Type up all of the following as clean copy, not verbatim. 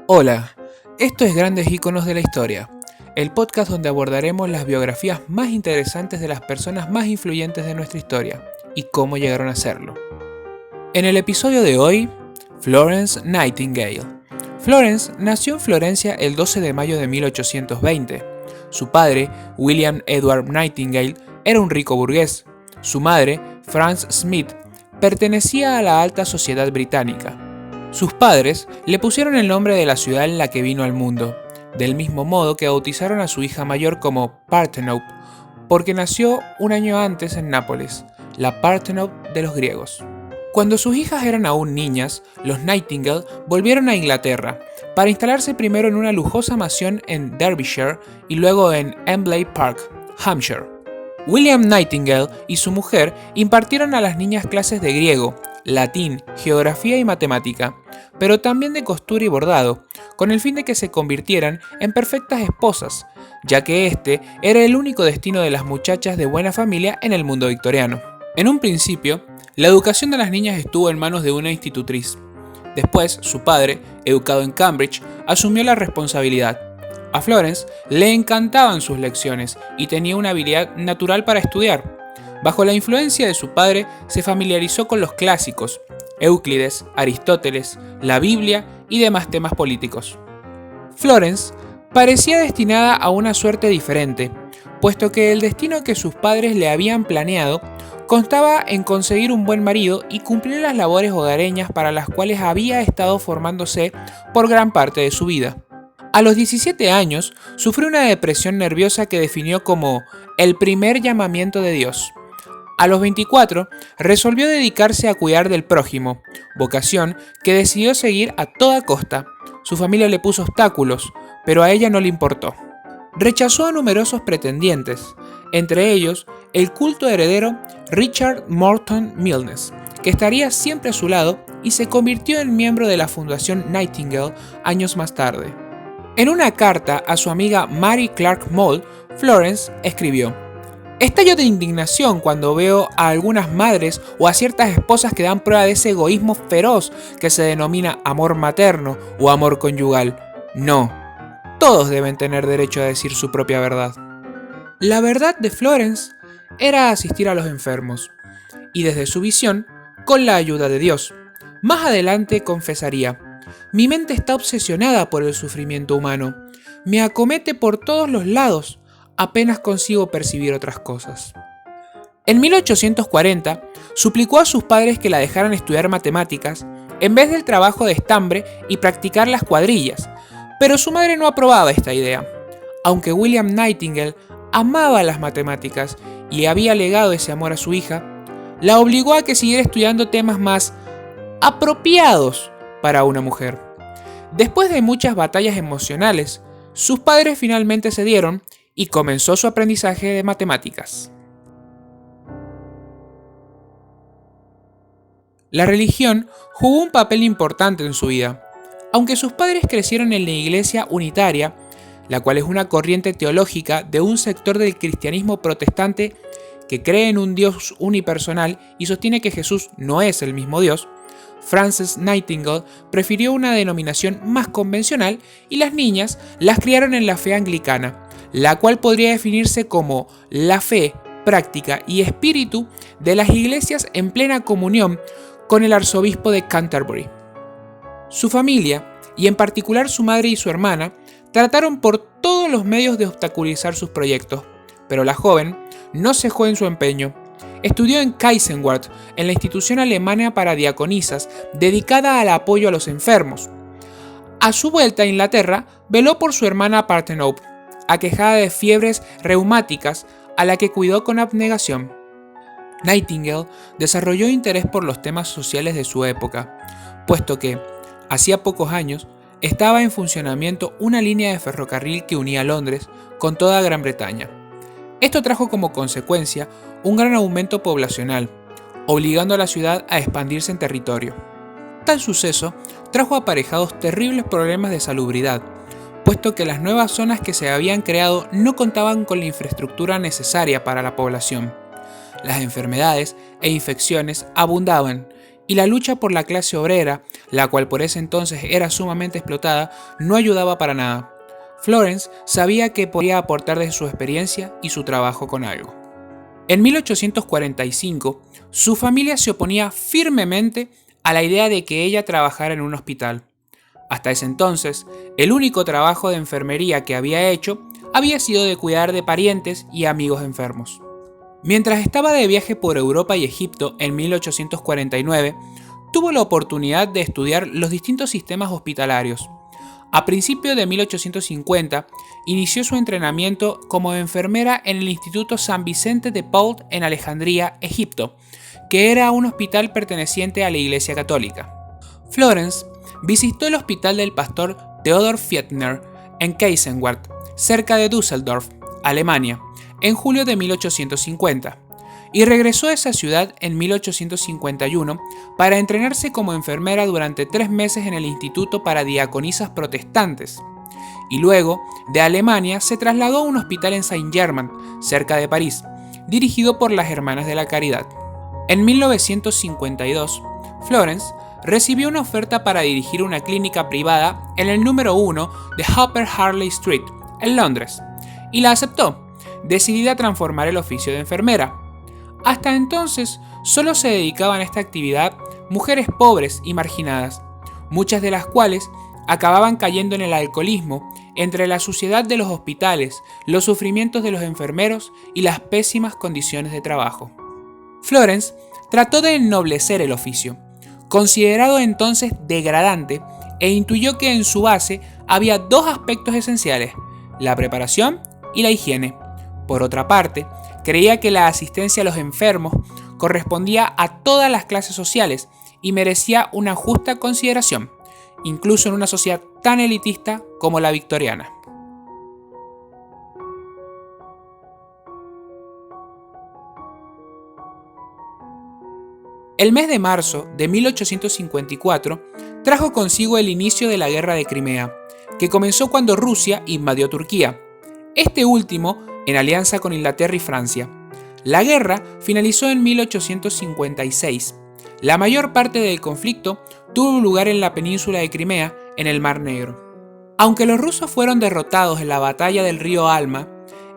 Hola, esto es Grandes Íconos de la Historia, el podcast donde abordaremos las biografías más interesantes de las personas más influyentes de nuestra historia y cómo llegaron a serlo. En el episodio de hoy, Florence Nightingale. Florence nació en Florencia el 12 de mayo de 1820. Su padre, William Edward Nightingale, era un rico burgués. Su madre, Frances Smith, pertenecía a la alta sociedad británica. Sus padres le pusieron el nombre de la ciudad en la que vino al mundo, del mismo modo que bautizaron a su hija mayor como Parthenope, porque nació un año antes en Nápoles, la Parthenope de los griegos. Cuando sus hijas eran aún niñas, los Nightingale volvieron a Inglaterra para instalarse primero en una lujosa mansión en Derbyshire y luego en Embley Park, Hampshire. William Nightingale y su mujer impartieron a las niñas clases de griego, latín, geografía y matemática, pero también de costura y bordado, con el fin de que se convirtieran en perfectas esposas, ya que este era el único destino de las muchachas de buena familia en el mundo victoriano. En un principio, la educación de las niñas estuvo en manos de una institutriz. Después, su padre, educado en Cambridge, asumió la responsabilidad. A Florence le encantaban sus lecciones y tenía una habilidad natural para estudiar. Bajo la influencia de su padre, se familiarizó con los clásicos, Euclides, Aristóteles, la Biblia y demás temas políticos. Florence parecía destinada a una suerte diferente, puesto que el destino que sus padres le habían planeado constaba en conseguir un buen marido y cumplir las labores hogareñas para las cuales había estado formándose por gran parte de su vida. A los 17 años, sufrió una depresión nerviosa que definió como el primer llamamiento de Dios. A los 24, resolvió dedicarse a cuidar del prójimo, vocación que decidió seguir a toda costa. Su familia le puso obstáculos, pero a ella no le importó. Rechazó a numerosos pretendientes, entre ellos el culto heredero Richard Morton Milnes, que estaría siempre a su lado, y se convirtió en miembro de la Fundación Nightingale años más tarde. En una carta a su amiga Mary Clark Moll, Florence escribió: "Estallo de indignación cuando veo a algunas madres o a ciertas esposas que dan prueba de ese egoísmo feroz que se denomina amor materno o amor conyugal. No, todos deben tener derecho a decir su propia verdad". La verdad de Florence era asistir a los enfermos, y desde su visión, con la ayuda de Dios. Más adelante confesaría: "Mi mente está obsesionada por el sufrimiento humano. Me acomete por todos los lados. Apenas consigo percibir otras cosas". En 1840, suplicó a sus padres que la dejaran estudiar matemáticas en vez del trabajo de estambre y practicar las cuadrillas, pero su madre no aprobaba esta idea. Aunque William Nightingale amaba las matemáticas y había legado ese amor a su hija, la obligó a que siguiera estudiando temas más apropiados para una mujer. Después de muchas batallas emocionales, sus padres finalmente cedieron y comenzó su aprendizaje de matemáticas. La religión jugó un papel importante en su vida. Aunque sus padres crecieron en la Iglesia Unitaria, la cual es una corriente teológica de un sector del cristianismo protestante que cree en un Dios unipersonal y sostiene que Jesús no es el mismo Dios, Florence Nightingale prefirió una denominación más convencional y las niñas las criaron en la fe anglicana, la cual podría definirse como la fe, práctica y espíritu de las iglesias en plena comunión con el arzobispo de Canterbury. Su familia, y en particular su madre y su hermana, trataron por todos los medios de obstaculizar sus proyectos, pero la joven no cejó en su empeño. Estudió en Kaiserswerth, en la institución alemana para diaconisas dedicada al apoyo a los enfermos. A su vuelta a Inglaterra, veló por su hermana Parthenope, aquejada de fiebres reumáticas, a la que cuidó con abnegación. Nightingale desarrolló interés por los temas sociales de su época, puesto que, hacía pocos años, estaba en funcionamiento una línea de ferrocarril que unía Londres con toda Gran Bretaña. Esto trajo como consecuencia un gran aumento poblacional, obligando a la ciudad a expandirse en territorio. Tal suceso trajo aparejados terribles problemas de salubridad, puesto que las nuevas zonas que se habían creado no contaban con la infraestructura necesaria para la población. Las enfermedades e infecciones abundaban, y la lucha por la clase obrera la cual por ese entonces era sumamente explotada, no ayudaba para nada. Florence sabía que podía aportar desde su experiencia y su trabajo con algo. En 1845, su familia se oponía firmemente a la idea de que ella trabajara en un hospital. Hasta ese entonces, el único trabajo de enfermería que había hecho había sido de cuidar de parientes y amigos enfermos. Mientras estaba de viaje por Europa y Egipto en 1849, tuvo la oportunidad de estudiar los distintos sistemas hospitalarios. A principios de 1850, inició su entrenamiento como enfermera en el Instituto San Vicente de Paul en Alejandría, Egipto, que era un hospital perteneciente a la Iglesia Católica. Florence visitó el hospital del pastor Theodor Fiedner en Kaisenwald, cerca de Düsseldorf, Alemania, en julio de 1850, y regresó a esa ciudad en 1851 para entrenarse como enfermera durante 3 meses en el Instituto para Diaconisas Protestantes, y luego de Alemania se trasladó a un hospital en Saint-Germain, cerca de París, dirigido por las Hermanas de la Caridad. En 1952, Florence recibió una oferta para dirigir una clínica privada en el número 1 de Upper Harley Street, en Londres, y la aceptó, decidida a transformar el oficio de enfermera. Hasta entonces, solo se dedicaban a esta actividad mujeres pobres y marginadas, muchas de las cuales acababan cayendo en el alcoholismo entre la suciedad de los hospitales, los sufrimientos de los enfermeros y las pésimas condiciones de trabajo. Florence trató de ennoblecer el oficio, considerado entonces degradante, e intuyó que en su base había 2 aspectos esenciales: la preparación y la higiene. Por otra parte, creía que la asistencia a los enfermos correspondía a todas las clases sociales y merecía una justa consideración, incluso en una sociedad tan elitista como la victoriana. El mes de marzo de 1854 trajo consigo el inicio de la Guerra de Crimea, que comenzó cuando Rusia invadió Turquía, este último en alianza con Inglaterra y Francia. La guerra finalizó en 1856. La mayor parte del conflicto tuvo lugar en la península de Crimea, en el Mar Negro. Aunque los rusos fueron derrotados en la batalla del río Alma,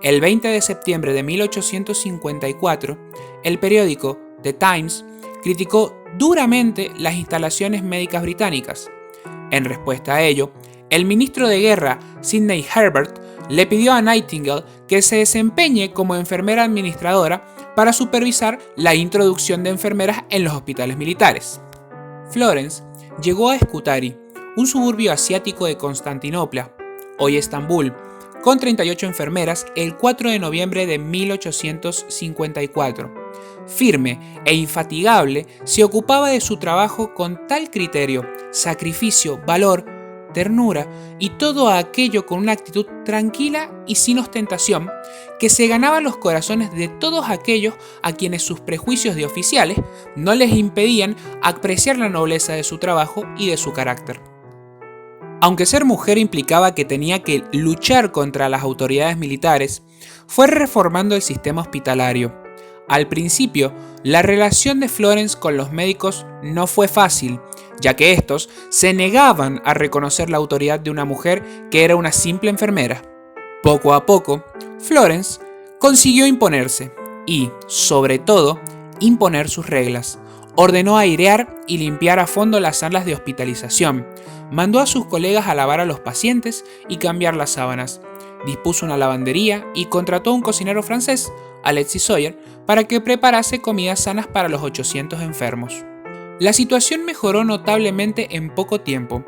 el 20 de septiembre de 1854, el periódico The Times criticó duramente las instalaciones médicas británicas. En respuesta a ello, el ministro de Guerra, Sidney Herbert, le pidió a Nightingale que se desempeñe como enfermera administradora para supervisar la introducción de enfermeras en los hospitales militares. Florence llegó a Scutari, un suburbio asiático de Constantinopla, hoy Estambul, con 38 enfermeras el 4 de noviembre de 1854. Firme e infatigable, se ocupaba de su trabajo con tal criterio, sacrificio, valor, ternura y todo aquello con una actitud tranquila y sin ostentación, que se ganaba los corazones de todos aquellos a quienes sus prejuicios de oficiales no les impedían apreciar la nobleza de su trabajo y de su carácter. Aunque ser mujer implicaba que tenía que luchar contra las autoridades militares, fue reformando el sistema hospitalario. Al principio, la relación de Florence con los médicos no fue fácil, ya que estos se negaban a reconocer la autoridad de una mujer que era una simple enfermera. Poco a poco, Florence consiguió imponerse y, sobre todo, imponer sus reglas. Ordenó airear y limpiar a fondo las salas de hospitalización, mandó a sus colegas a lavar a los pacientes y cambiar las sábanas, dispuso una lavandería y contrató a un cocinero francés, Alexis Soyer, para que preparase comidas sanas para los 800 enfermos. La situación mejoró notablemente en poco tiempo.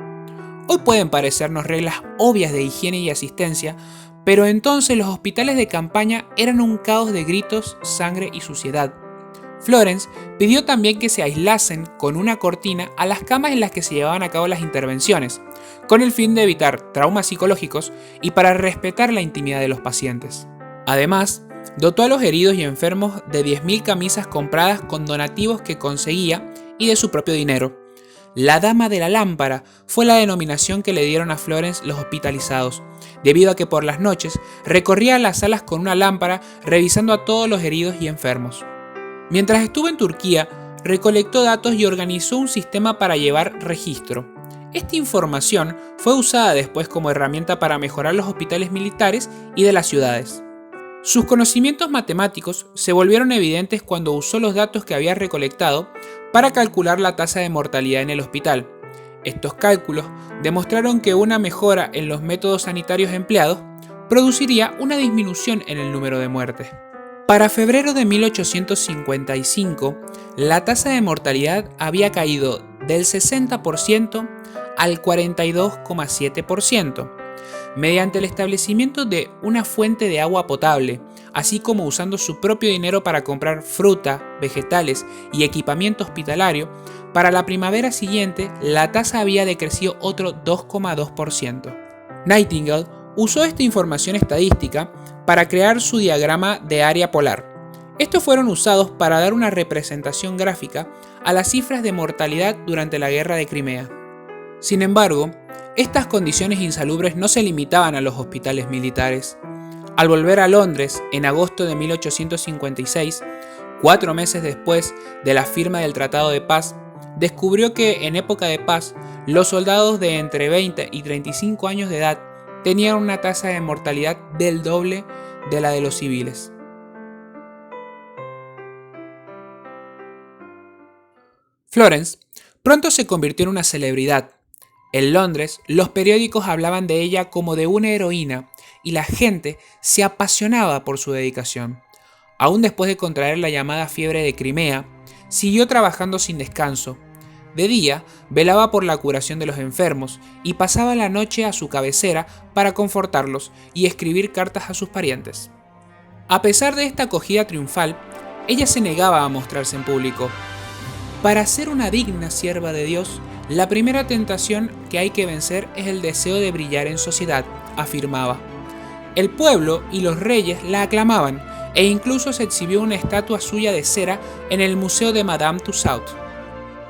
Hoy pueden parecernos reglas obvias de higiene y asistencia, pero entonces los hospitales de campaña eran un caos de gritos, sangre y suciedad. Florence pidió también que se aislasen con una cortina a las camas en las que se llevaban a cabo las intervenciones, con el fin de evitar traumas psicológicos y para respetar la intimidad de los pacientes. Además, dotó a los heridos y enfermos de 10.000 camisas compradas con donativos que conseguía y de su propio dinero. La Dama de la Lámpara fue la denominación que le dieron a Florence los hospitalizados, debido a que por las noches recorría las salas con una lámpara revisando a todos los heridos y enfermos. Mientras estuvo en Turquía, recolectó datos y organizó un sistema para llevar registro. Esta información fue usada después como herramienta para mejorar los hospitales militares y de las ciudades. Sus conocimientos matemáticos se volvieron evidentes cuando usó los datos que había recolectado para calcular la tasa de mortalidad en el hospital. Estos cálculos demostraron que una mejora en los métodos sanitarios empleados produciría una disminución en el número de muertes. Para febrero de 1855, la tasa de mortalidad había caído del 60% al 42,7%, mediante el establecimiento de una fuente de agua potable, así como usando su propio dinero para comprar fruta, vegetales y equipamiento hospitalario. Para la primavera siguiente, la tasa había decrecido otro 2,2%. Nightingale usó esta información estadística para crear su diagrama de área polar. Estos fueron usados para dar una representación gráfica a las cifras de mortalidad durante la Guerra de Crimea. Sin embargo, estas condiciones insalubres no se limitaban a los hospitales militares. Al volver a Londres en agosto de 1856, 4 meses después de la firma del Tratado de Paz, descubrió que en época de paz, los soldados de entre 20 y 35 años de edad tenían una tasa de mortalidad del doble de la de los civiles. Florence pronto se convirtió en una celebridad. En Londres, los periódicos hablaban de ella como de una heroína y la gente se apasionaba por su dedicación. Aún después de contraer la llamada fiebre de Crimea, siguió trabajando sin descanso. De día, velaba por la curación de los enfermos y pasaba la noche a su cabecera para confortarlos y escribir cartas a sus parientes. A pesar de esta acogida triunfal, ella se negaba a mostrarse en público. Para ser una digna sierva de Dios, la primera tentación que hay que vencer es el deseo de brillar en sociedad, afirmaba. El pueblo y los reyes la aclamaban e incluso se exhibió una estatua suya de cera en el Museo de Madame Tussauds.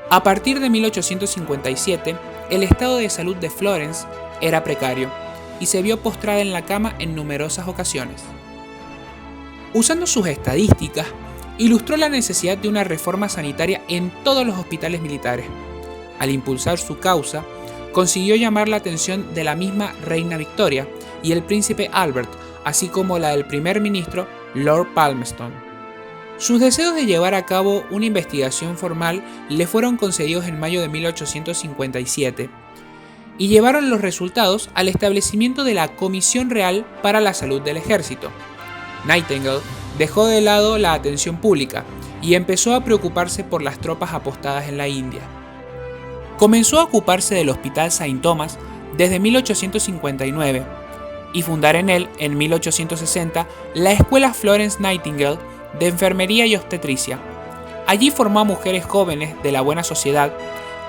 A partir de 1857, el estado de salud de Florence era precario y se vio postrada en la cama en numerosas ocasiones. Usando sus estadísticas, ilustró la necesidad de una reforma sanitaria en todos los hospitales militares. Al impulsar su causa, consiguió llamar la atención de la misma reina Victoria y el príncipe Albert, así como la del primer ministro Lord Palmerston. Sus deseos de llevar a cabo una investigación formal le fueron concedidos en mayo de 1857 y llevaron los resultados al establecimiento de la Comisión Real para la Salud del Ejército. Nightingale dejó de lado la atención pública y empezó a preocuparse por las tropas apostadas en la India. Comenzó a ocuparse del Hospital St. Thomas desde 1859 y fundar en él, en 1860, la Escuela Florence Nightingale de Enfermería y Obstetricia. Allí formó a mujeres jóvenes de la buena sociedad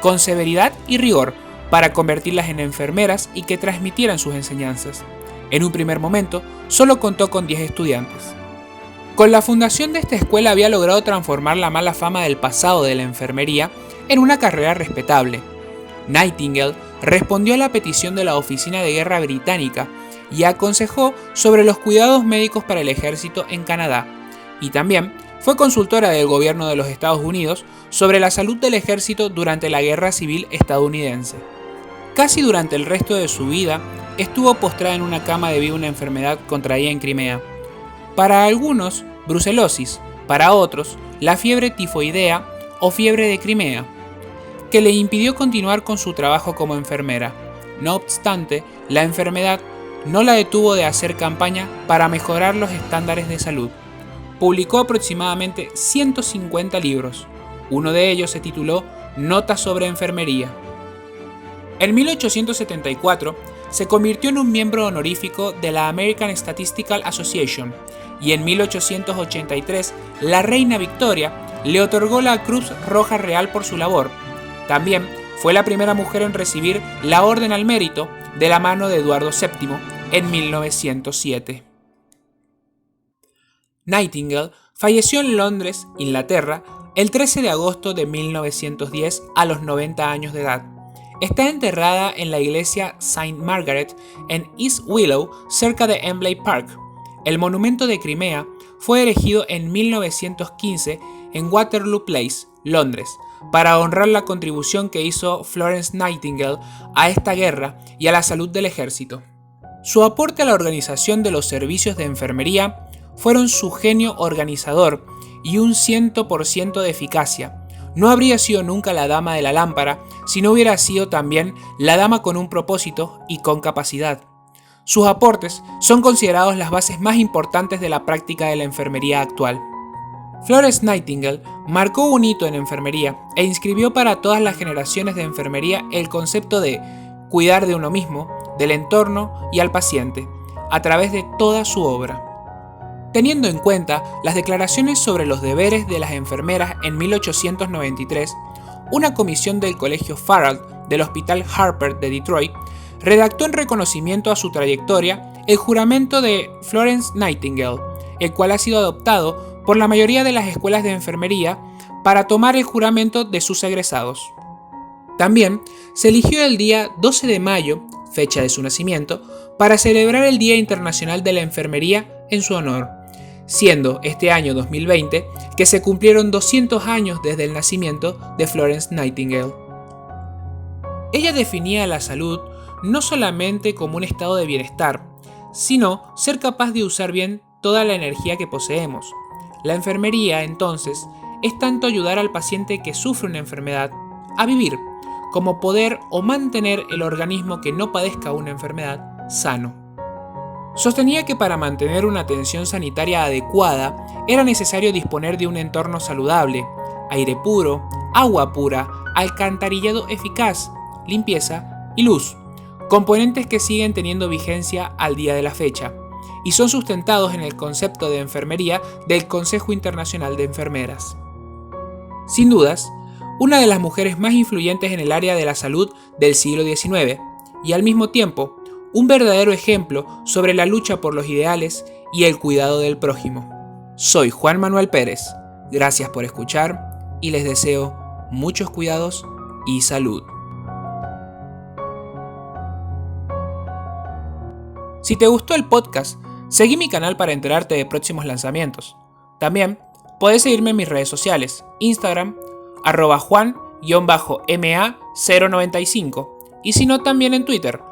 con severidad y rigor para convertirlas en enfermeras y que transmitieran sus enseñanzas. En un primer momento, solo contó con 10 estudiantes. Con la fundación de esta escuela había logrado transformar la mala fama del pasado de la enfermería en una carrera respetable. Nightingale respondió a la petición de la Oficina de Guerra Británica y aconsejó sobre los cuidados médicos para el ejército en Canadá, y también fue consultora del gobierno de los Estados Unidos sobre la salud del ejército durante la Guerra Civil estadounidense. Casi durante el resto de su vida estuvo postrada en una cama debido a una enfermedad contraída en Crimea. Para algunos, brucelosis, para otros, la fiebre tifoidea o fiebre de Crimea, que le impidió continuar con su trabajo como enfermera. No obstante, la enfermedad no la detuvo de hacer campaña para mejorar los estándares de salud. Publicó aproximadamente 150 libros. Uno de ellos se tituló Notas sobre enfermería. En 1874 se convirtió en un miembro honorífico de la American Statistical Association y en 1883 la reina Victoria le otorgó la Cruz Roja Real por su labor. También fue la primera mujer en recibir la Orden al Mérito de la mano de Eduardo VII en 1907. Nightingale falleció en Londres, Inglaterra, el 13 de agosto de 1910 a los 90 años de edad. Está enterrada en la iglesia St. Margaret en East Willow, cerca de Embley Park. El monumento de Crimea fue erigido en 1915 en Waterloo Place, Londres, para honrar la contribución que hizo Florence Nightingale a esta guerra y a la salud del ejército. Su aporte a la organización de los servicios de enfermería fueron su genio organizador y un 100% de eficacia. No habría sido nunca la dama de la lámpara si no hubiera sido también la dama con un propósito y con capacidad. Sus aportes son considerados las bases más importantes de la práctica de la enfermería actual. Florence Nightingale marcó un hito en enfermería e inscribió para todas las generaciones de enfermería el concepto de cuidar de uno mismo, del entorno y al paciente, a través de toda su obra. Teniendo en cuenta las declaraciones sobre los deberes de las enfermeras en 1893, una comisión del Colegio Farrell del Hospital Harper de Detroit redactó en reconocimiento a su trayectoria el juramento de Florence Nightingale, el cual ha sido adoptado por la mayoría de las escuelas de enfermería para tomar el juramento de sus egresados. También se eligió el día 12 de mayo, fecha de su nacimiento, para celebrar el Día Internacional de la Enfermería en su honor, siendo este año 2020 que se cumplieron 200 años desde el nacimiento de Florence Nightingale. Ella definía la salud no solamente como un estado de bienestar, sino ser capaz de usar bien toda la energía que poseemos. La enfermería, entonces, es tanto ayudar al paciente que sufre una enfermedad a vivir, como poder o mantener el organismo que no padezca una enfermedad sano. Sostenía que para mantener una atención sanitaria adecuada era necesario disponer de un entorno saludable, aire puro, agua pura, alcantarillado eficaz, limpieza y luz, componentes que siguen teniendo vigencia al día de la fecha y son sustentados en el concepto de enfermería del Consejo Internacional de Enfermeras. Sin dudas, una de las mujeres más influyentes en el área de la salud del siglo XIX y al mismo tiempo un verdadero ejemplo sobre la lucha por los ideales y el cuidado del prójimo. Soy Juan Manuel Pérez, gracias por escuchar y les deseo muchos cuidados y salud. Si te gustó el podcast, seguí mi canal para enterarte de próximos lanzamientos. También puedes seguirme en mis redes sociales, Instagram, @juan_ma095 y si no también en Twitter,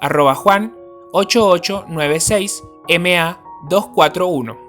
@juan8896ma241.